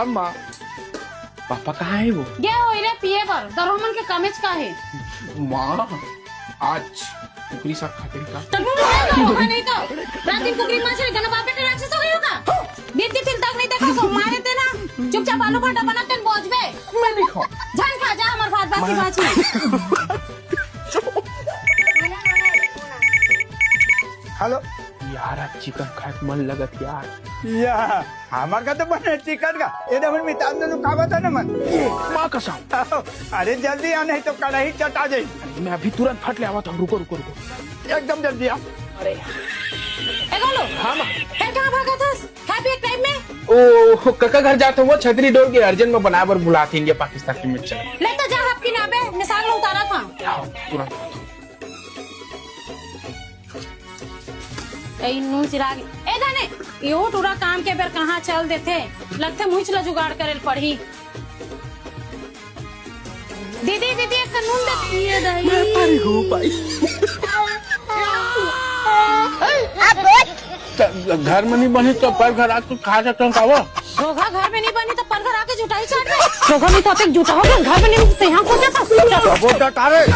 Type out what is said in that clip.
अम्मा पापा कहाँ है वो? गे हो रे पिए बर दरहमन के कमेज का है माँ आज कुकरी साग खाते का तब होगा नहीं तो रात दिन कुकरी मार चले गना बापे के राक्षस हो गई होगा बीती तिल तक नहीं देखा सो मारे थे ना चुपचाप आलू भाटा बना के पहुंचबे मैं नहीं खाऊं। जान खा जा हमर भात बासी बाची हेलो यार आज चिकन खाए मन लगत यार। या हमार का तो बने चिकन का ये मन में तांदूळ खावा था ना मन माँ कसम अरे जल्दी आ नहीं तो कढ़ाई चटा जाए मैं अभी तुरंत फट ले आवा था। रुको रुको रुको एकदम जल्दी आ अरे ए गोलू हाँ माँ ए कहां भागा था हैप्पी एक टाइम में ओ काका घर जाते वो छतरी डोर के अर्जेंट में बनावर बुलातेंगे पाकिस्तान की मिर्च ले तो जा हप की नाबे मिसाल में उतारा था तुरंत ए नू चिराग ए जाने यो टूरा काम के बेर कहां चल देते लगते मुझ ला जुगाड़ करेल पड़ी दीदी दीदी एक कानून देती है दही अरे हो भाई घर में नहीं बनी तो पर घर आके खा सकते हैं वो रोगा घर में नहीं बनी तो पर घर आके जुटाई चाट रहे रोगा नहीं तो जुटा हो घर में नहीं तो यहाँ को जाता वो डटा रे